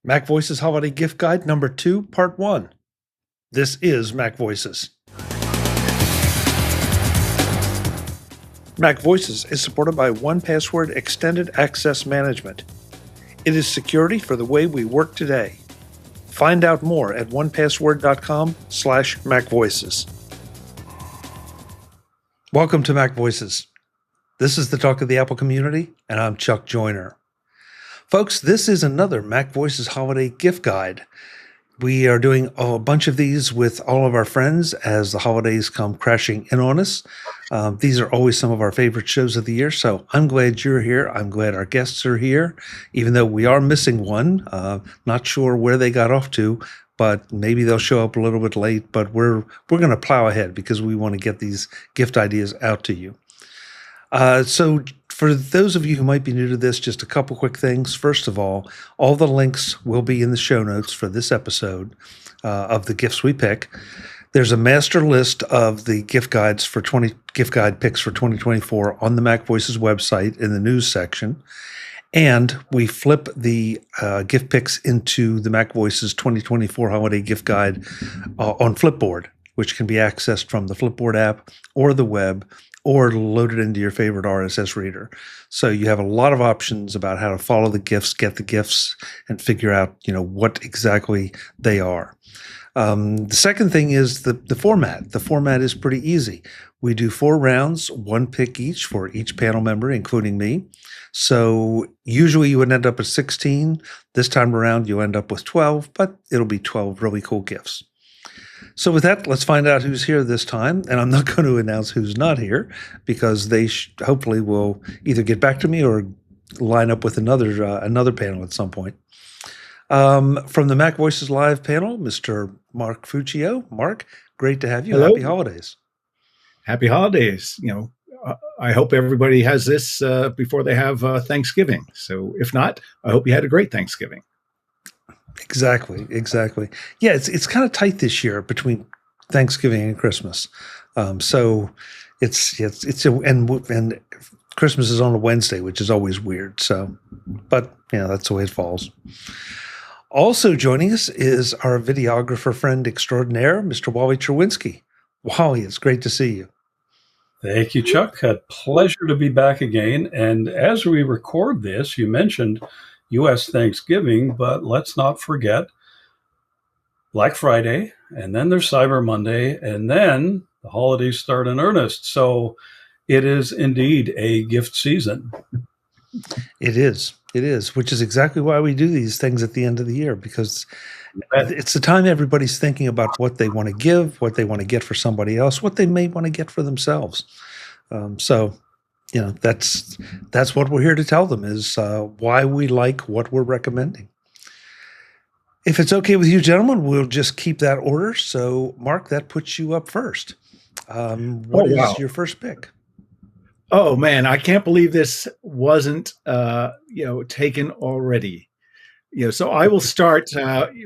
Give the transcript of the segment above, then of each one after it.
MacVoices Holiday Gift Guide number 2, part 1. This is MacVoices. MacVoices is supported by 1Password Extended Access Management. It is security for the way we work today. Find out more at onepassword.com/MacVoices. Welcome to MacVoices. This is the talk of the Apple community, and I'm Chuck Joyner. Folks, this is another MacVoices Holiday Gift Guide. We are doing a bunch of these with all of our friends as the holidays come crashing in on us. These are always some of our favorite shows of the year, so I'm glad you're here. I'm glad our guests are here, even though we are missing one. Not sure where they got off to, but maybe they'll show up a little bit late. But we're going to plow ahead because we want to get these gift ideas out to you. So for those of you who might be new to this, just a couple quick things. First of all the links will be in the show notes for this episode of the gifts we pick. There's a master list of the gift guide picks for 2024 on the MacVoices website in the news section. And we flip the gift picks into the MacVoices 2024 Holiday Gift Guide on Flipboard, which can be accessed from the Flipboard app or the web, or loaded into your favorite RSS reader. So you have a lot of options about how to follow the gifts, get the gifts, and figure out, what exactly they are. The second thing is the format. The format is pretty easy. We do 4 rounds, 1 pick each for each panel member, including me. So usually you would end up with 16. This time around, you end up with 12, but it'll be 12 really cool gifts. So with that, let's find out who's here this time. And I'm not going to announce who's not here because they hopefully will either get back to me or line up with another panel at some point. From the MacVoices Live panel, Mr. Mark Fuccio. Mark, great to have you. Hello. Happy holidays. Happy holidays. I hope everybody has this before they have Thanksgiving. So if not, I hope you had a great Thanksgiving. Exactly. Yeah, it's kind of tight this year between Thanksgiving and Christmas. So and Christmas is on a Wednesday, which is always weird. So, but that's the way it falls. Also joining us is our videographer friend extraordinaire, Mr. Wally Cherwinski. Wally, it's great to see you. Thank you, Chuck. A pleasure to be back again. And as we record this, you mentioned U.S. Thanksgiving, but let's not forget Black Friday, and then there's Cyber Monday, and then the holidays start in earnest. So it is indeed a gift season. It is, which is exactly why we do these things at the end of the year, because it's the time everybody's thinking about what they want to give, what they want to get for somebody else, what they may want to get for themselves. That's what we're here to tell them is why we like what we're recommending. If it's okay with you, gentlemen, we'll just keep that order. So, Mark, that puts you up first. What is your first pick? Oh man, I can't believe this wasn't taken already. So I will start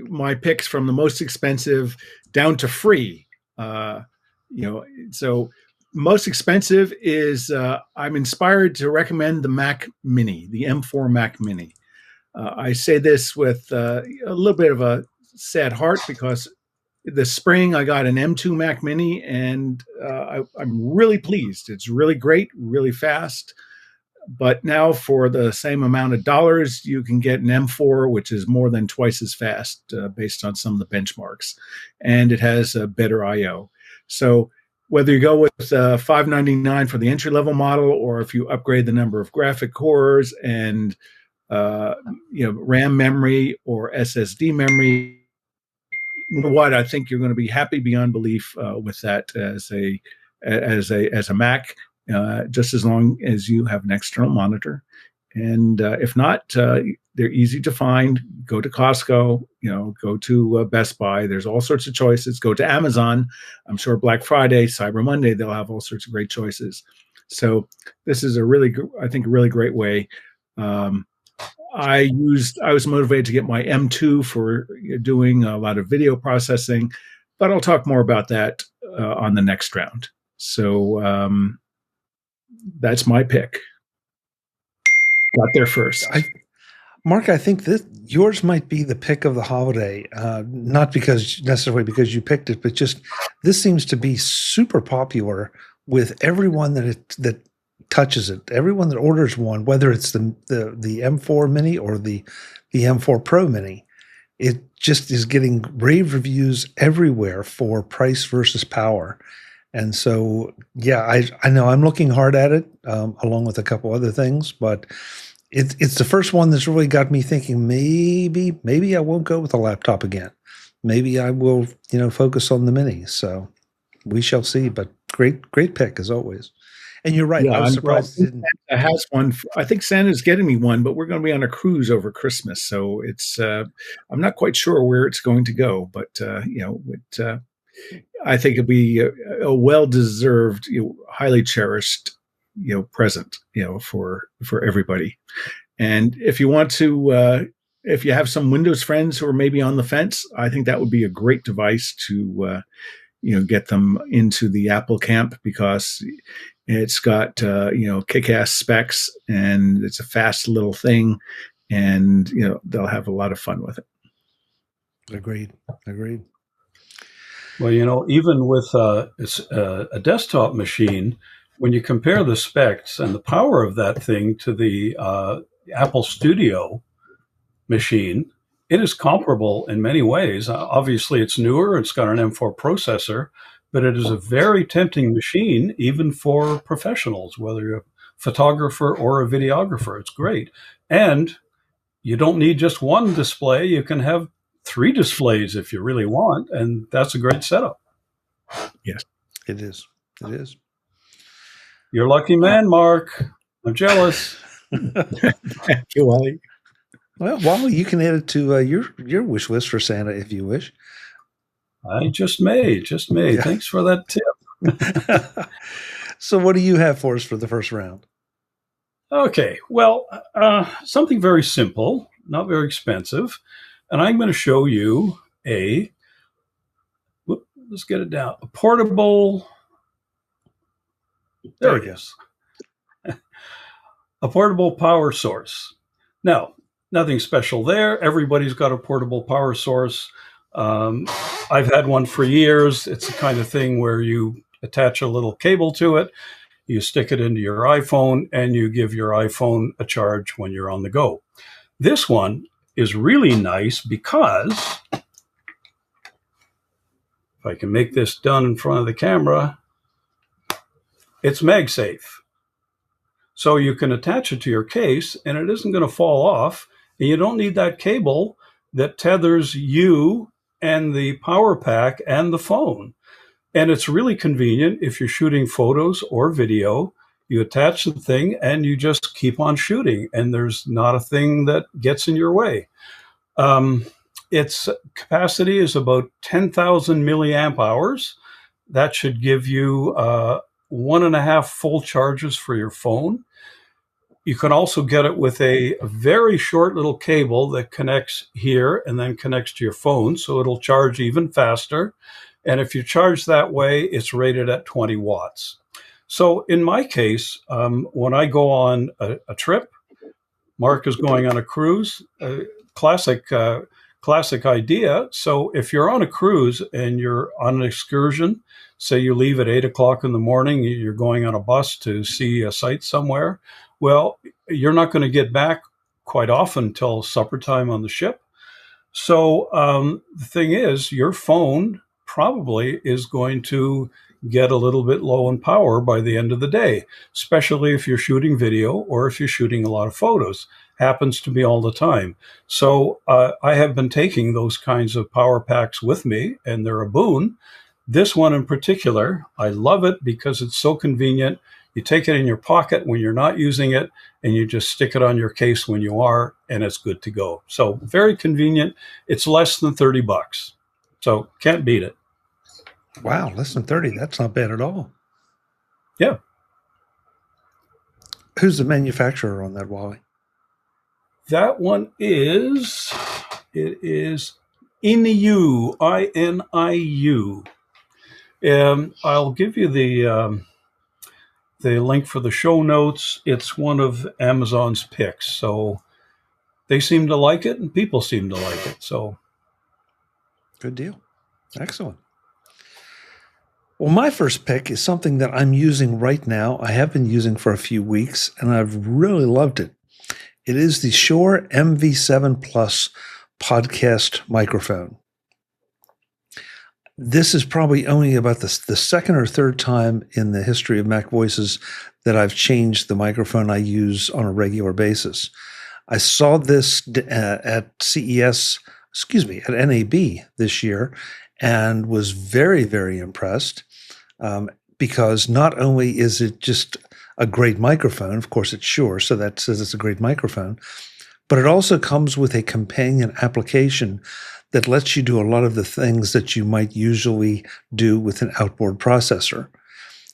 my picks from the most expensive down to free. So most expensive is I'm inspired to recommend the Mac Mini, the M4 Mac Mini. I say this with a little bit of a sad heart because this spring I got an M2 Mac Mini and I'm really pleased. It's really great, really fast. But now for the same amount of dollars, you can get an M4, which is more than twice as fast based on some of the benchmarks. And it has a better I/O. So whether you go with $599 for the entry-level model, or if you upgrade the number of graphic cores and RAM memory or SSD memory, you know what? I think you're going to be happy beyond belief with that as a Mac, just as long as you have an external monitor. And if not, they're easy to find. Go to Costco, go to Best Buy. There's all sorts of choices. Go to Amazon. I'm sure Black Friday, Cyber Monday, they'll have all sorts of great choices. So this is a really great way. I was motivated to get my M2 for doing a lot of video processing, but I'll talk more about that on the next round. So that's my pick. Got there first. Mark, I think that yours might be the pick of the holiday. Not because necessarily because you picked it, but just this seems to be super popular with everyone that touches it. Everyone that orders one, whether it's the M4 Mini or the M4 Pro Mini, it just is getting rave reviews everywhere for price versus power. And so, yeah, I know I'm looking hard at it, along with a couple other things, but it's the first one that's really got me thinking maybe I won't go with a laptop again. Maybe I will, focus on the mini. So we shall see. But great pick as always. And you're right. Yeah, I was surprised it didn't. Santa has one. I think Santa's getting me one, but we're going to be on a cruise over Christmas, so it's. I'm not quite sure where it's going to go, but I think it'll be a well-deserved, highly cherished, present, for everybody. And if you want to, if you have some Windows friends who are maybe on the fence, I think that would be a great device to, get them into the Apple camp, because it's got, kick-ass specs, and it's a fast little thing, and, they'll have a lot of fun with it. Agreed. Well, even with a desktop machine, when you compare the specs and the power of that thing to the Apple Studio machine, it is comparable in many ways. Obviously, it's newer. It's got an M4 processor, but it is a very tempting machine, even for professionals, whether you're a photographer or a videographer. It's great. And you don't need just one display. You can have 3 displays if you really want, and that's a great setup. Yes, it is. You're a lucky man, Mark. I'm jealous. Thank you, Wally. Well, Wally, you can add it to your wish list for Santa if you wish. I just may. Yeah. Thanks for that tip. So what do you have for us for the first round? Okay. Well, something very simple, not very expensive. And I'm going to show you let's get it down, a portable, there it is, a portable power source. Now, nothing special there. Everybody's got a portable power source. I've had one for years. It's the kind of thing where you attach a little cable to it, you stick it into your iPhone, and you give your iPhone a charge when you're on the go. This one is really nice because, if I can make this done in front of the camera, it's Magsafe. So you can attach it to your case and it isn't going to fall off, and you don't need that cable that tethers you and the power pack and the phone. And it's really convenient if you're shooting photos or video. You attach the thing and you just keep on shooting, and there's not a thing that gets in your way. Its capacity is about 10,000 milliamp hours. That should give you 1.5 full charges for your phone. You can also get it with a very short little cable that connects here and then connects to your phone, so it'll charge even faster. And if you charge that way, it's rated at 20 watts. So in my case, when I go on a trip, Mark is going on a cruise, classic idea. So if you're on a cruise and you're on an excursion, say you leave at 8 o'clock in the morning, you're going on a bus to see a site somewhere, well, you're not going to get back quite often till supper time on the ship. So the thing is, your phone probably is going to get a little bit low in power by the end of the day, especially if you're shooting video or if you're shooting a lot of photos. Happens to me all the time. So I have been taking those kinds of power packs with me, and they're a boon. This one in particular, I love it because it's so convenient. You take it in your pocket when you're not using it, and you just stick it on your case when you are, and it's good to go. So very convenient. It's less than $30. So can't beat it. Wow, less than 30. That's not bad at all. Yeah. Who's the manufacturer on that, Wally? That one is INIU, INIU. I'll give you the link for the show notes. It's one of Amazon's picks. So they seem to like it and people seem to like it. So good deal. Excellent. Well, my first pick is something that I'm using right now. I have been using for a few weeks, and I've really loved it. It is the Shure MV7 Plus podcast microphone. This is probably only about the second or third time in the history of MacVoices that I've changed the microphone I use on a regular basis. I saw this at CES, at NAB this year, and was very, very impressed because not only is it just a great microphone, of course it's Shure, so that says it's a great microphone, but it also comes with a companion application that lets you do a lot of the things that you might usually do with an outboard processor.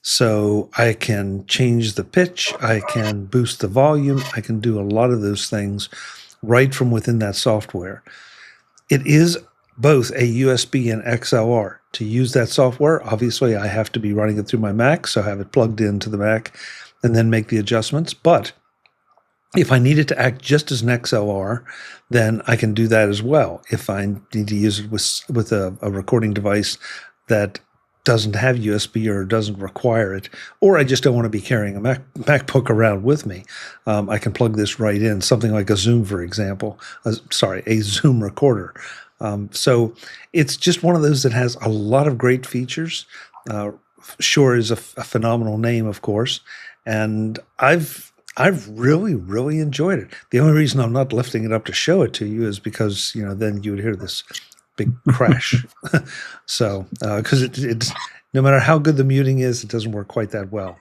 So I can change the pitch, I can boost the volume, I can do a lot of those things right from within that software. It is both a USB and XLR. To use that software, obviously I have to be running it through my Mac, so I have it plugged into the Mac and then make the adjustments. But if I need it to act just as an XLR, then I can do that as well. If I need to use it with a recording device that doesn't have USB or doesn't require it, or I just don't want to be carrying a MacBook around with me, I can plug this right in, something like a Zoom, for example. A Zoom recorder. So it's just one of those that has a lot of great features. Shure is a phenomenal name, of course, and I've really, really enjoyed it. The only reason I'm not lifting it up to show it to you is because, then you would hear this big crash. So, because it's no matter how good the muting is, it doesn't work quite that well.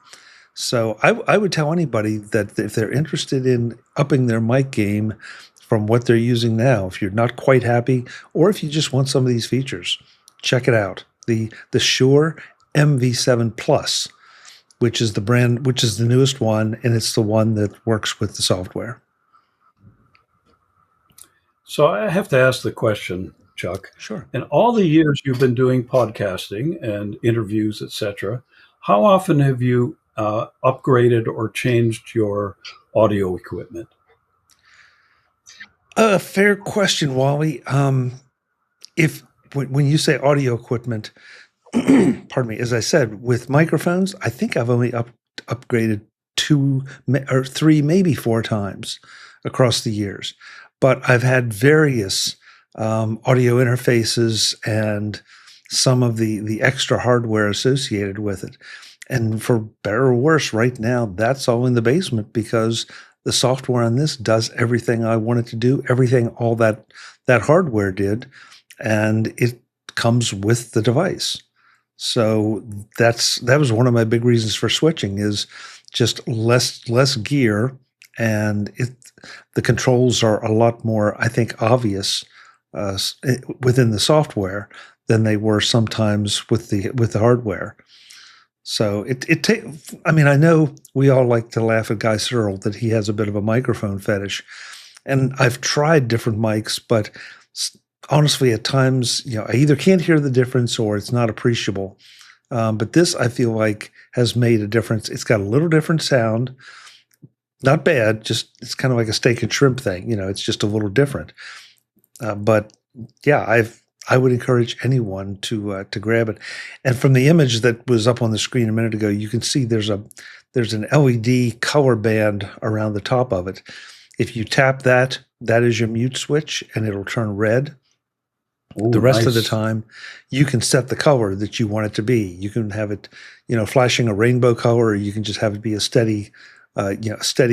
So I would tell anybody that if they're interested in upping their mic game from what they're using now, if you're not quite happy, or if you just want some of these features, check it out. The Shure MV7 Plus, which is the newest one, and it's the one that works with the software. So I have to ask the question, Chuck. Sure. In all the years you've been doing podcasting and interviews, etc., how often have you upgraded or changed your audio equipment? A fair question, Wally. When you say audio equipment, pardon me, as I said, with microphones, I think I've only upgraded 2 or 3, maybe 4 times across the years. But I've had various audio interfaces and some of the extra hardware associated with it. And for better or worse, right now, that's all in the basement because the software on this does everything I want it to do, everything all that hardware did, and it comes with the device. So that was one of my big reasons for switching, is just less gear, and the controls are a lot more, I think, obvious within the software than they were sometimes with the hardware. So I know we all like to laugh at Guy Searle that he has a bit of a microphone fetish, and I've tried different mics, but honestly, at times, I either can't hear the difference or it's not appreciable. But this, I feel like, has made a difference. It's got a little different sound, not bad. Just it's kind of like a steak and shrimp thing. It's just a little different. But yeah, I would encourage anyone to grab it. And from the image that was up on the screen a minute ago, you can see there's an LED color band around the top of it. If you tap that is your mute switch, and it'll turn red. Ooh, the rest nice. of the time, you can set the color that you want it to be. You can have it, flashing a rainbow color, or you can just have it be a steady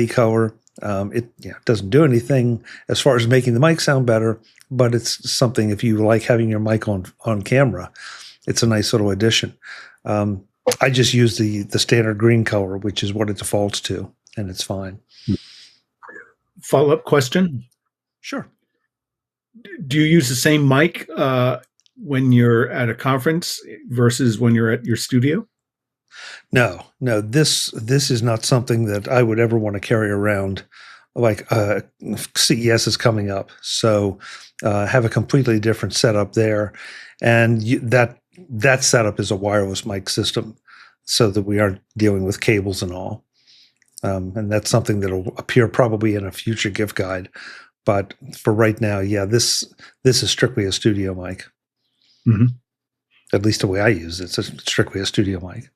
color. It doesn't do anything as far as making the mic sound better, but it's something, if you like having your mic on camera, it's a nice little addition. I just use the standard green color, which is what it defaults to, and it's fine. Follow-up question. Sure. Do you use the same mic when you're at a conference versus when you're at your studio? No. This is not something that I would ever want to carry around. Like CES is coming up, so have a completely different setup there, and that setup is a wireless mic system, so that we aren't dealing with cables and all. And that's something that'll appear probably in a future gift guide. But for right now, yeah, this is strictly a studio mic. Mm-hmm. At least the way I use it, it's strictly a studio mic.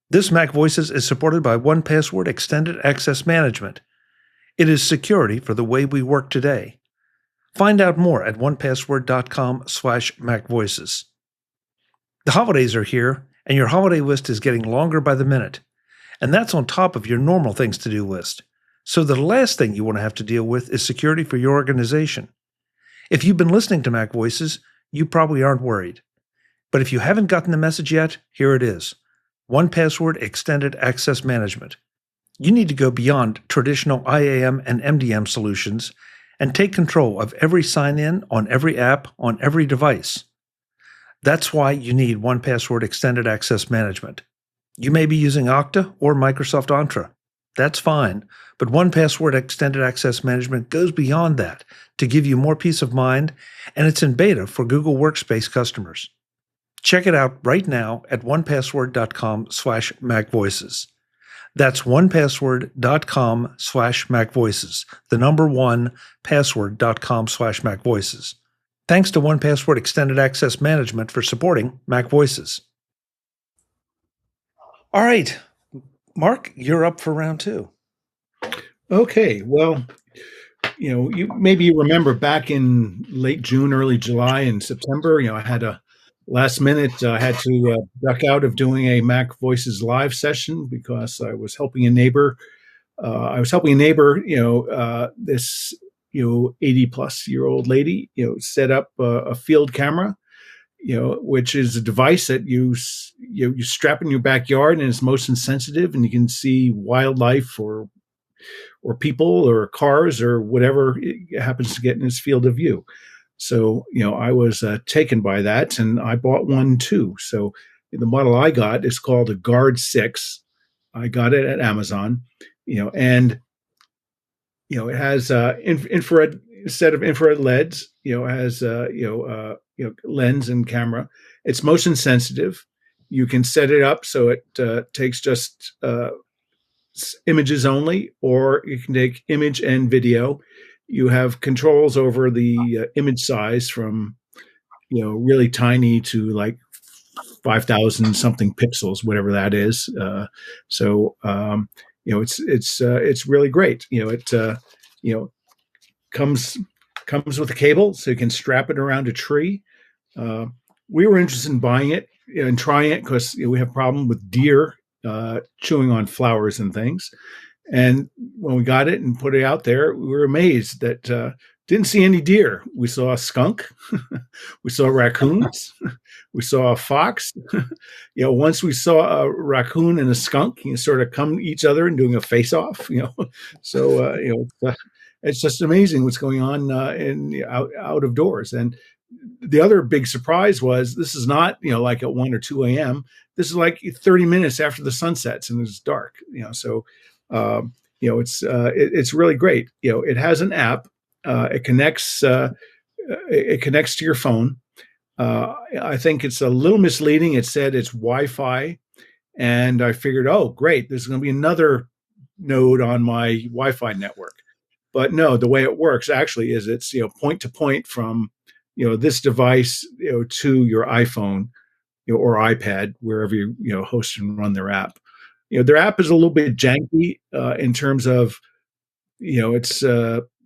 This MacVoices is supported by 1Password Extended Access Management. It is security for the way we work today. Find out more at onepassword.com/MacVoices. The holidays are here, and your holiday list is getting longer by the minute. And that's on top of your normal things to do list. So the last thing you want to have to deal with is security for your organization. If you've been listening to MacVoices, you probably aren't worried. But if you haven't gotten the message yet, here it is. 1Password Extended Access Management. You need to go beyond traditional IAM and MDM solutions and take control of every sign-in on every app on every device. That's why you need 1Password Extended Access Management. You may be using Okta or Microsoft Entra. That's fine, but 1Password Extended Access Management goes beyond that to give you more peace of mind, and it's in beta for Google Workspace customers. Check it out right now at onepassword.com/MacVoices. That's onepassword.com/MacVoices. The number 1, password.com/MacVoices. Thanks to 1Password Extended Access Management for supporting MacVoices. All right, Mark, you're up for round 2. Okay, well, you remember back in late June, early July, and September. I had a last minute. I had to duck out of doing a MacVoices live session because I was helping a neighbor. This 80-plus-year-old lady, set up a field camera, which is a device that you strap in your backyard, and it's motion sensitive, and you can see wildlife or people or cars or whatever it happens to get in its field of view. So, I was taken by that, and I bought one too. So the model I got is called a Guard 6. I got it at Amazon, and, it has infrared set of infrared LEDs, it has, lens and camera. It's motion sensitive. You can set it up so it takes just images only, or you can take image and video. You have controls over the image size from, really tiny to like 5,000 something pixels, whatever that is. It's really great. It comes with a cable, so you can strap it around a tree. We were interested in buying it and trying it because we have a problem with deer chewing on flowers and things. And when we got it and put it out there, we were amazed that didn't see any deer. We saw a skunk, we saw raccoons, we saw a fox. Once we saw a raccoon and a skunk, sort of come to each other and doing a face-off. So it's just amazing what's going on out of doors. And the other big surprise was this is not like at 1 or 2 a.m. This is like 30 minutes after the sun sets and it's dark. It's really great. It has an app. It connects to your phone. I think it's a little misleading. It said it's Wi-Fi, and I figured, oh, great, there's going to be another node on my Wi-Fi network. But no, the way it works actually is it's point to point from this device to your iPhone or iPad, wherever you host and run their app. Their app is a little bit janky in terms of it's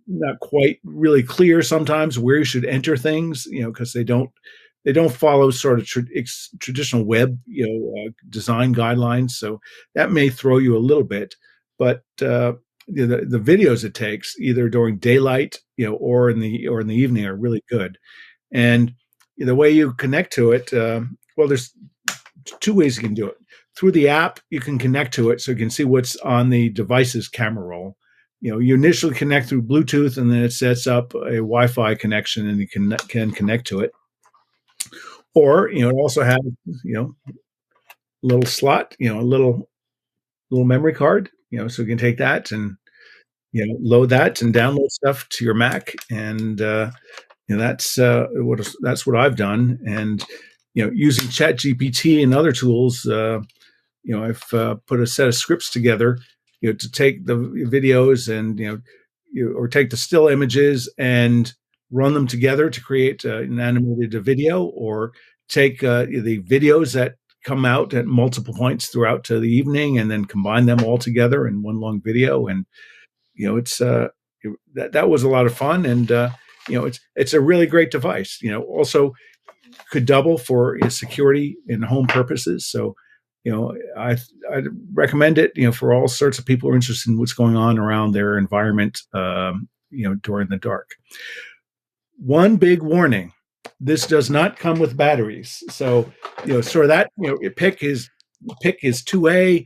not quite really clear sometimes where you should enter things, because they don't follow sort of traditional web design guidelines. So that may throw you a little bit, but the videos it takes either during daylight or in the evening are really good. And the way you connect to it, there's 2 ways you can do it. Through the app, you can connect to it so you can see what's on the device's camera roll. You initially connect through Bluetooth, and then it sets up a Wi-Fi connection, and you can connect to it. Or it also has a little slot, a little memory card, so you can take that and load that and download stuff to your Mac, and that's what I've done. And using ChatGPT and other tools, I've put a set of scripts together, to take the videos and or take the still images and run them together to create an animated video, or take the videos that come out at multiple points throughout the evening and then combine them all together in one long video. And it's that was a lot of fun, and it's a really great device. Also could double for security and home purposes. So I recommend it for all sorts of people who are interested in what's going on around their environment during the dark. One big warning: this does not come with batteries. So that pick is 2A,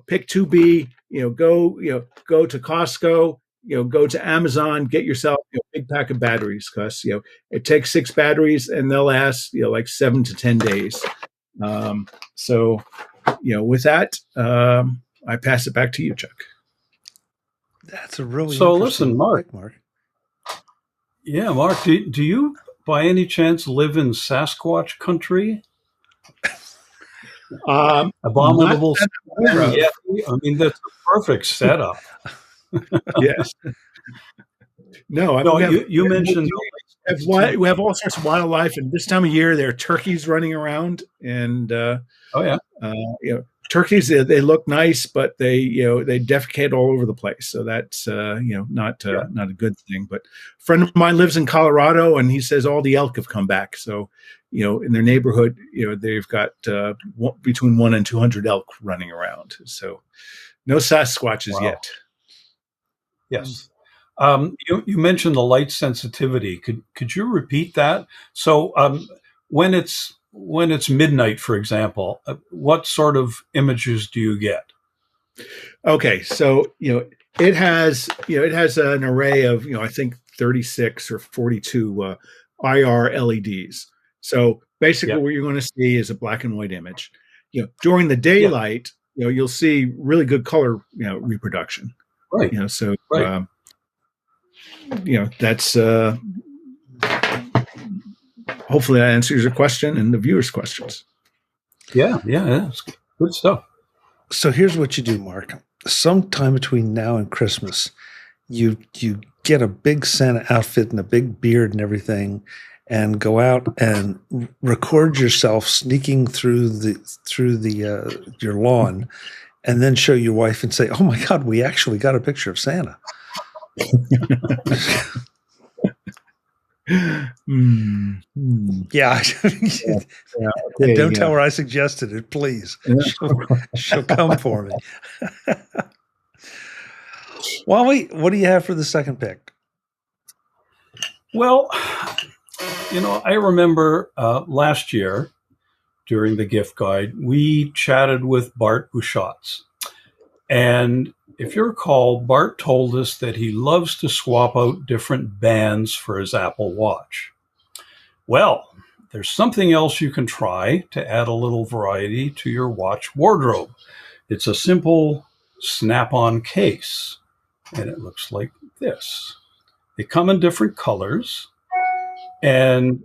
pick 2B, go to Costco, go to Amazon, get yourself a big pack of batteries, because it takes 6 batteries and they'll last like 7 to 10 days. With that, I pass it back to you, Chuck. That's a really listen, Mark. Pick, Mark. Yeah, Mark, do you by any chance live in Sasquatch country? Abominable. Yeah, I mean, that's a perfect setup. Yes. No, you mentioned we have all sorts of wildlife, and this time of year there are turkeys running around, and turkeys, they look nice, but they defecate all over the place, so that's not a good thing. But a friend of mine lives in Colorado, and he says all the elk have come back. So in their neighborhood, they've got between 100 and 200 elk running around. So no Sasquatches yet. Yes. You mentioned the light sensitivity. Could you repeat that? So when it's midnight, for example, what sort of images do you get? Okay, so it has an array of I think 36 or 42 IR LEDs. So basically, what you're going to see is a black and white image. During the daylight, you'll see really good color reproduction. Right. So right. That's hopefully that answers your question and the viewers' questions. Yeah, it's good stuff. So here's what you do, Mark. Sometime between now and Christmas, you get a big Santa outfit and a big beard and everything, and go out and record yourself sneaking through your lawn, and then show your wife and say, "Oh my God, we actually got a picture of Santa." Yeah. Okay, don't tell her I suggested it, please. She'll come for me. Wally, what do you have for the second pick? Well, I remember last year during the gift guide, we chatted with Bart Buchatz. And if you recall, Bart told us that he loves to swap out different bands for his Apple Watch. Well, there's something else you can try to add a little variety to your watch wardrobe. It's a simple snap-on case, and it looks like this. They come in different colors, and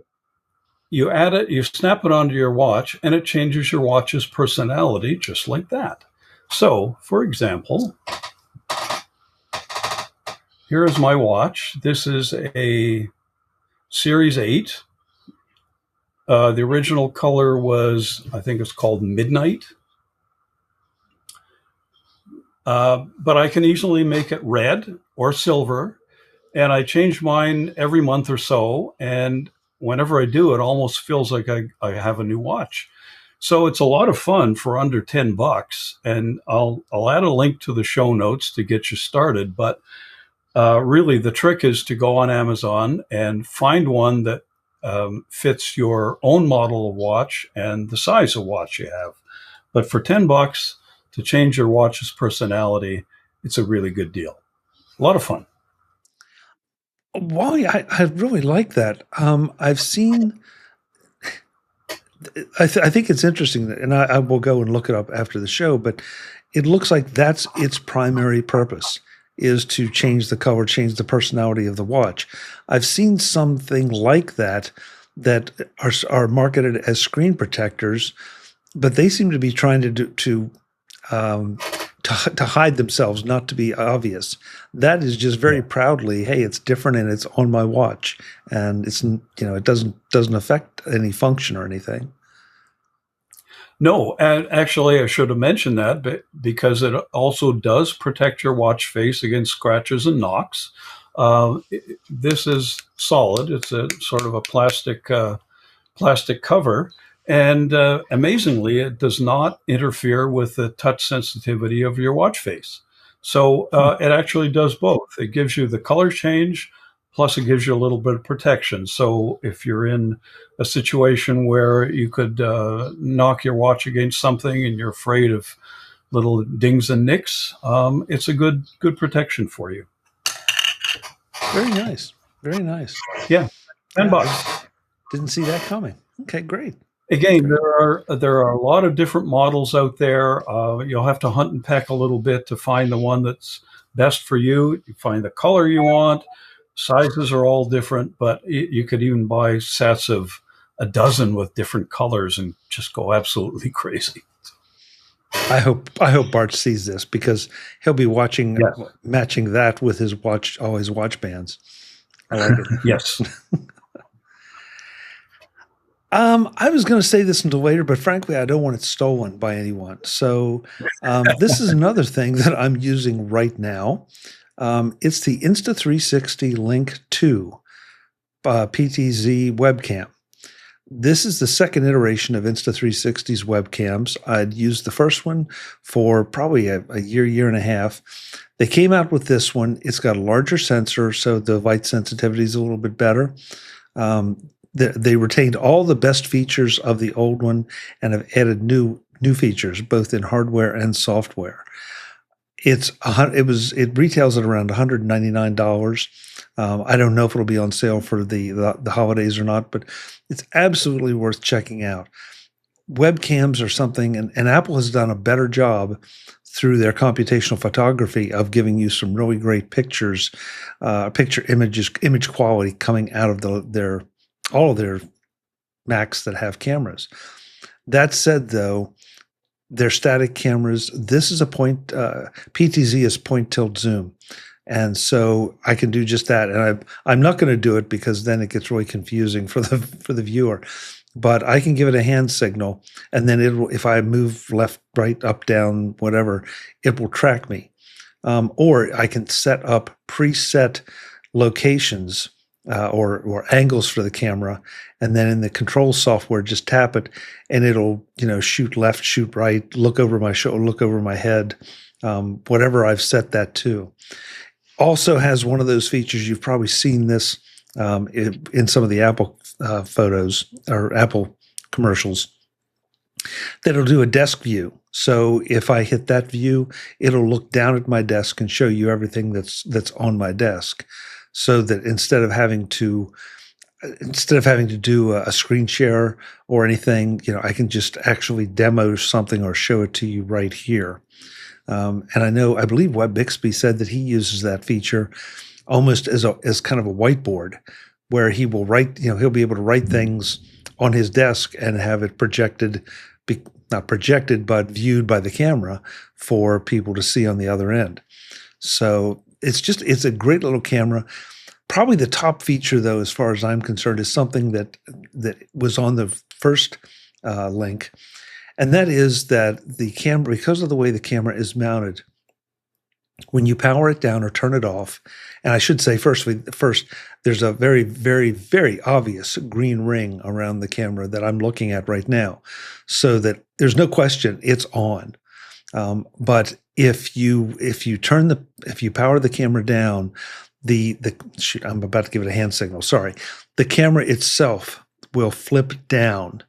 you add it, you snap it onto your watch, and it changes your watch's personality just like that. So, for example, here is my watch. This is a Series 8. The original color was, I think it's called Midnight. But I can easily make it red or silver. And I change mine every month or so. And whenever I do, it almost feels like I have a new watch. So it's a lot of fun for under $10. And I'll add a link to the show notes to get you started. But really, the trick is to go on Amazon and find one that fits your own model of watch and the size of watch you have. But for $10 to change your watch's personality, it's a really good deal. A lot of fun. Wally, I really like that. I've seen. I think it's interesting, and I will go and look it up after the show. But it looks like that's its primary purpose, is to change the color, change the personality of the watch. I've seen something like that are marketed as screen protectors, but they seem to be trying to to hide themselves, not to be obvious. That is just very proudly, hey, it's different and it's on my watch, and it's, it doesn't affect any function or anything. No, and actually, I should have mentioned that because it also does protect your watch face against scratches and knocks. This is solid. It's a sort of a plastic cover. And amazingly, it does not interfere with the touch sensitivity of your watch face. So it actually does both. It gives you the color change, plus it gives you a little bit of protection. So if you're in a situation where you could knock your watch against something and you're afraid of little dings and nicks, it's a good protection for you. Very nice. Very nice. Yeah. $10. Didn't see that coming. Okay, great. Again, there are a lot of different models out there. You'll have to hunt and peck a little bit to find the one that's best for you. You find the color you want. Sizes are all different, but you could even buy sets of a dozen with different colors and just go absolutely crazy. I hope Bart sees this, because he'll be watching, matching that with his watch, all his watch bands. I like it. Yes. I was going to say this until later, but frankly, I don't want it stolen by anyone. So this is another thing that I'm using right now. It's the Insta360 Link 2 PTZ webcam. This is the second iteration of Insta360's webcams. I'd used the first one for probably a year and a half. They came out with this one. It's got a larger sensor, so the light sensitivity is a little bit better. They retained all the best features of the old one and have added new features, both in hardware and software. It retails at around $199. I don't know if it'll be on sale for the holidays or not, but it's absolutely worth checking out. Webcams are something, and Apple has done a better job through their computational photography of giving you some really great pictures, image quality coming out of all of their Macs that have cameras. That said, though, they're static cameras. This is PTZ is point tilt zoom. And so I can do just that. And I'm not going to do it because then it gets really confusing for the viewer. But I can give it a hand signal, and then if I move left, right, up, down, whatever, it will track me. Or I can set up preset locations or angles for the camera, and then in the control software, just tap it, and it'll shoot left, shoot right, look over my shoulder, look over my head, whatever I've set that to. Also has one of those features, you've probably seen this in some of the Apple photos or Apple commercials, that'll do a desk view. So if I hit that view, it'll look down at my desk and show you everything that's on my desk. So that instead of having to do a screen share or anything, I can just actually demo something or show it to you right here. And I believe Webb Bixby said that he uses that feature almost as kind of a whiteboard, where he will write, he'll be able to write things on his desk and have it projected, not projected, but viewed by the camera for people to see on the other end. So it's a great little camera. Probably the top feature, though, as far as I'm concerned, is something that was on the first link. And that is that the camera, because of the way the camera is mounted, when you power it down or turn it off, and I should say first, there's a very, very, very obvious green ring around the camera that I'm looking at right now, so that there's no question it's on. But if you power the camera down, I'm about to give it a hand signal. Sorry, the camera itself will flip down.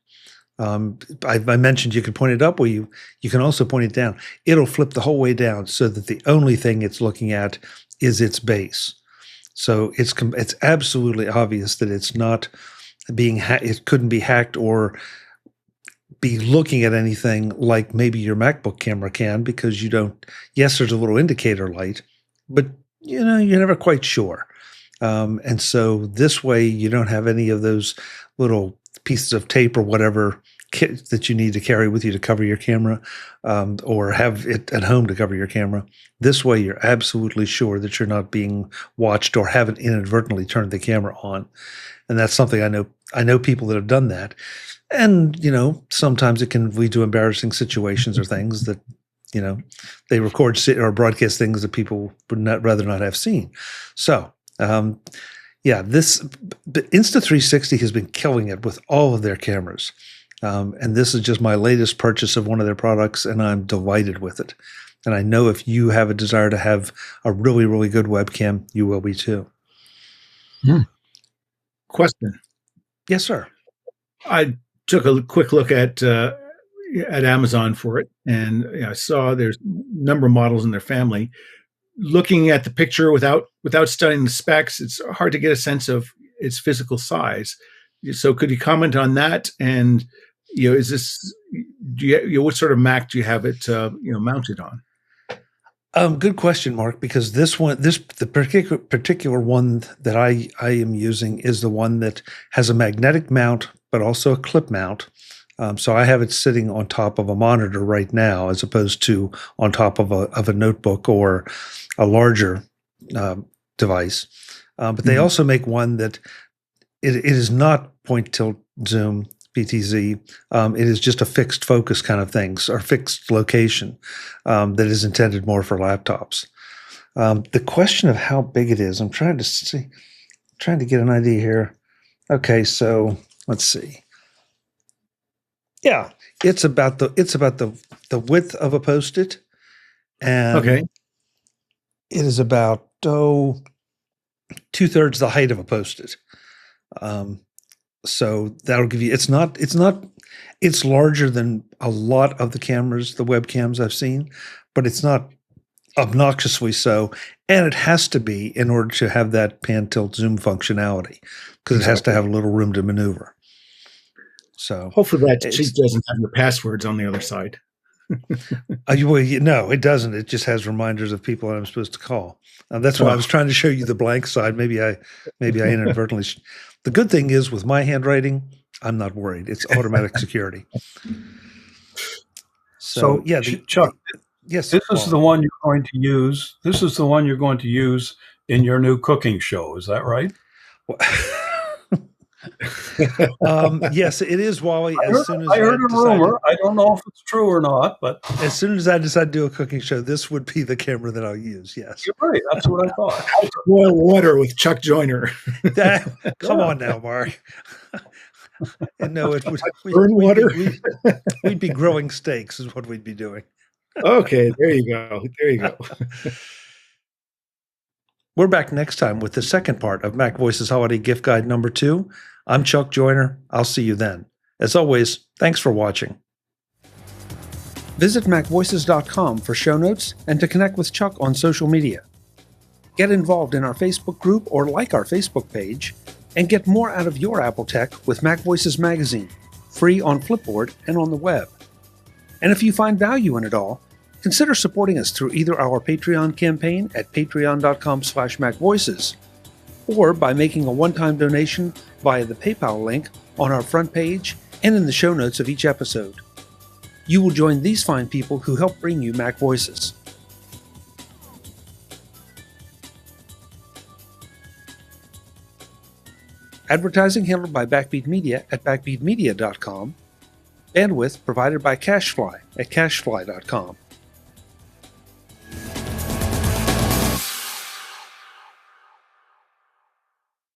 I mentioned you can point it up, or you can also point it down. It'll flip the whole way down, so that the only thing it's looking at is its base. So it's absolutely obvious that it's not being it couldn't be hacked or be looking at anything like maybe your MacBook camera can, because you don't. Yes, there's a little indicator light, but you're never quite sure. And so this way, you don't have any of those little pieces of tape or whatever kit that you need to carry with you to cover your camera, or have it at home to cover your camera. This way, you're absolutely sure that you're not being watched or haven't inadvertently turned the camera on. And that's something I know people that have done that. And, sometimes it can lead to embarrassing situations or things that, they record or broadcast things that people would rather not have seen. So, this Insta360 has been killing it with all of their cameras. And this is just my latest purchase of one of their products, and I'm delighted with it. And I know if you have a desire to have a really, really good webcam, you will be too. Question. Yes, sir. I took a quick look at Amazon for it, and I saw there's a number of models in their family. Looking at the picture without studying the specs, it's hard to get a sense of its physical size. So, could you comment on that? And is this what sort of Mac do you have it mounted on? Good question, Mark. Because the particular one that I am using is the one that has a magnetic mount, but also a clip mount. So I have it sitting on top of a monitor right now, as opposed to on top of a notebook or a larger device. But they also make one that it is not point tilt zoom PTZ. It is just a fixed focus kind of things, or fixed location that is intended more for laptops. The question of how big it is, I'm trying to get an idea here. Okay, so let's see. Yeah, it's about the width of a Post-it, and okay, it is about 2/3 the height of a Post-it. So that'll give you. It's larger than a lot of the cameras, the webcams I've seen, but it's not obnoxiously so. And it has to be in order to have that pan tilt zoom functionality, because it has to have a little room to maneuver. So hopefully that sheet doesn't have your passwords on the other side. No, it doesn't. It just has reminders of people I'm supposed to call. That's why I was trying to show you the blank side. Maybe I inadvertently. The good thing is, with my handwriting, I'm not worried. It's automatic security. So yeah, Chuck. Yes, this is the one you're going to use. This is the one you're going to use in your new cooking show. Is that right? Yes, it is, Wally. I heard a rumor. I don't know if it's true or not, but as soon as I decide to do a cooking show, this would be the camera that I'll use. Yes, you're right. That's what I thought. Boil water with Chuck Joyner. Come on now, Mark. And no, it would burn water. We'd be grilling steaks, is what we'd be doing. Okay, there you go. There you go. We're back next time with the second part of MacVoices Holiday Gift Guide number 2. I'm Chuck Joyner. I'll see you then. As always, thanks for watching. Visit MacVoices.com for show notes and to connect with Chuck on social media. Get involved in our Facebook group or like our Facebook page, and get more out of your Apple tech with MacVoices Magazine, free on Flipboard and on the web. And if you find value in it all, consider supporting us through either our Patreon campaign at patreon.com/MacVoices, or by making a one-time donation via the PayPal link on our front page and in the show notes of each episode. You will join these fine people who help bring you Mac Voices. Advertising handled by Backbeat Media at backbeatmedia.com. Bandwidth provided by CashFly at cashfly.com.